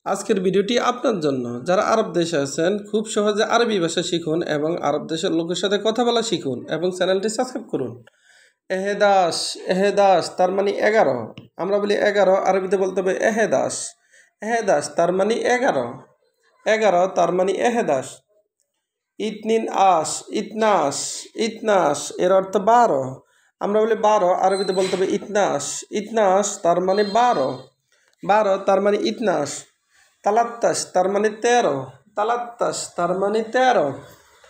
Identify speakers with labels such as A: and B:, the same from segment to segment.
A: আজকের ভিডিওটি আপনার জন্য যারা আরব দেশে আছেন খুব সহজে আরবি ভাষা শিখুন এবং আরব দেশের লোকের সাথে কথা বলা শিখুন এবং চ্যানেলটি সাবস্ক্রাইব করুন। এহেদাস এহেদাস তার মানে 11। আমরা বলি 11, আরবিতে বলতে হবে এহেদাস। এহেদাস তার মানে 11, 11 তার মানে এহেদাস। ইতনিন আস ইতনাস, ইতনাস এর অর্থ 12। আমরা বলি 12, আরবিতে বলতে হবে ইতনাস। ইতনাস তার মানে 12, 12 তার মানে ইতনাস। তালাত্তাস তার মানে 13, তালাত্তাস তার মানে 13।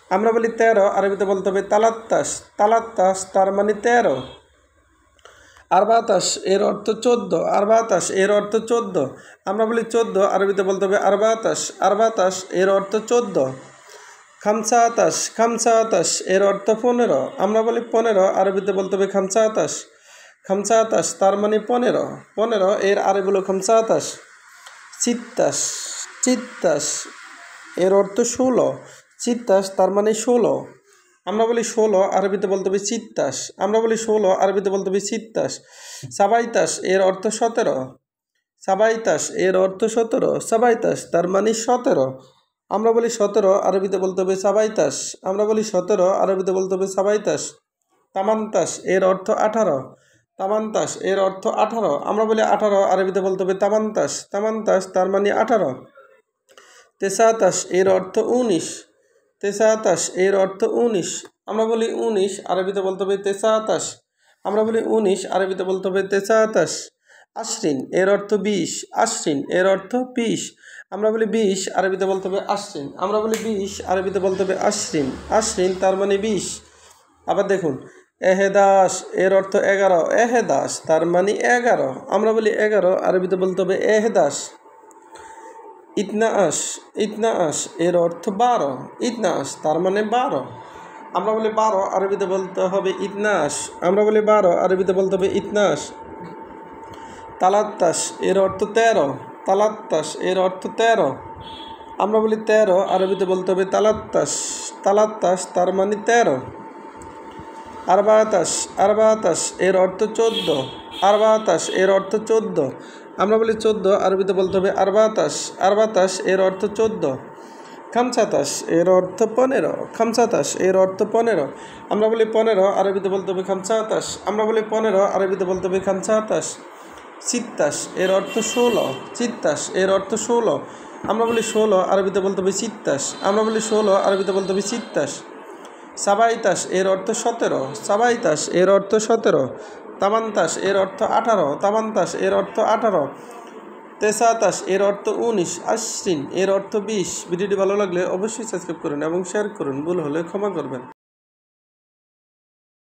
A: আমরা বলি 13, আরবিতে বলতে হবে তালাত্তাস। তালাত্তাস তার মানে 13। আরবাতাস এর অর্থ 14, আরবাতাস এর অর্থ 14। আমরা বলি 14, আরবিতে বলতে হবে আরবাতাস। আরবাতাস এর অর্থ 14। খামসাতাস, খামসাতাস এর অর্থ 15। আমরা বলি 15, আরবিতে বলতে হবে খামসাতাস। খামসাতাস তার মানে 15, 15 এর আরবি হলো খামসাতাস। চিত্তাস, চিত্তাস এর অর্থ 16। চিত্তাস তার মানে 16। আমরা বলি 16, আরবিতে বলতে হবে চিত্তাস। আমরা বলি 16, আরবিতে বলতে হবে চিত্তাস। সাবাইতাস এর অর্থ 17। সাবাইতাস এর অর্থ 17। সাবাইতাস তার মানে 17। আমরা বলি 17, আরবিতে বলতে হবে সাবাইতাস। আমরা বলি 17, আরবিতে বলতে হবে সাবাইতাস। তামান্তাস এর অর্থ 18। তামান্তাস এর অর্থ 18। আমরা বলি 18, আরবিতে বলতে হবে তামান্তাস। তামান্তাস তার মানে 18। তেসাতাস এর অর্থ 19। তেসাতাস এর অর্থ 19। আমরা বলি 19, আরবিতে বলতে হবে তেসাতাস। আমরা বলি 19, আরবিতে বলতে হবে তেসাতাস। আশরিন এর অর্থ 20। আশরিন এর অর্থ 20। আমরা বলি 20, আরবিতে বলতে হবে আশরিন। আমরা বলি 20, আরবিতে বলতে হবে আশরিন। আশরিন তার মানে 20। আবার দেখুন, এহেদাস এর অর্থ 11। এহেদাস তার মানে 11। আমরা বলি 11, আরবিতে বলতে হবে এহেদাস। ইতনাস, ইতনাস এর অর্থ 12। ইতনাস তার মানে 12। আমরা বলি 12, আরবিতে বলতে হবে ইতনাস। আমরা বলি 12, আরবিতে বলতে হবে ইতনাস। তালাত্তাস এর অর্থ 13। তালাত্তাস এর অর্থ 13। আমরা বলি 13, আরবিতে বলতে হবে তালাত্তাস। তালাত্তাস তার মানে 13। আরবাতাস, আরবাতাস এর অর্থ 14। আরবাতাস এর অর্থ 14। আমরা বলি 14, আরবিতে বলতে হবে আরবাতাস। আরবাতাস এর অর্থ 14। খামসাতাস এর অর্থ 15। খামসাতাস এর অর্থ 15। আমরা বলি 15, আরবিতে বলতে হবে খামসাতাস। আমরা বলি 15, আরবিতে বলতে হবে খামসাতাস। চিত্তাস এর অর্থ 16। চিত্তাস এর অর্থ 16। আমরা বলি 16, আরবিতে বলতে হবে চিত্তাস। আমরা বলি 16, আরবিতে বলতে হবে চিত্তাস। সাবাইতাস এর অর্থ 17। সাবাইতাস এর অর্থ 17। তামান্তাস এর অর্থ 18। তামান্তাস এর অর্থ 18। তেসাতাস এর অর্থ 19। আশরিন এর অর্থ 20। ভিডিওটি ভালো লাগলে অবশ্যই সাবস্ক্রাইব করুন এবং শেয়ার করুন। ভুল হলে ক্ষমা করবেন।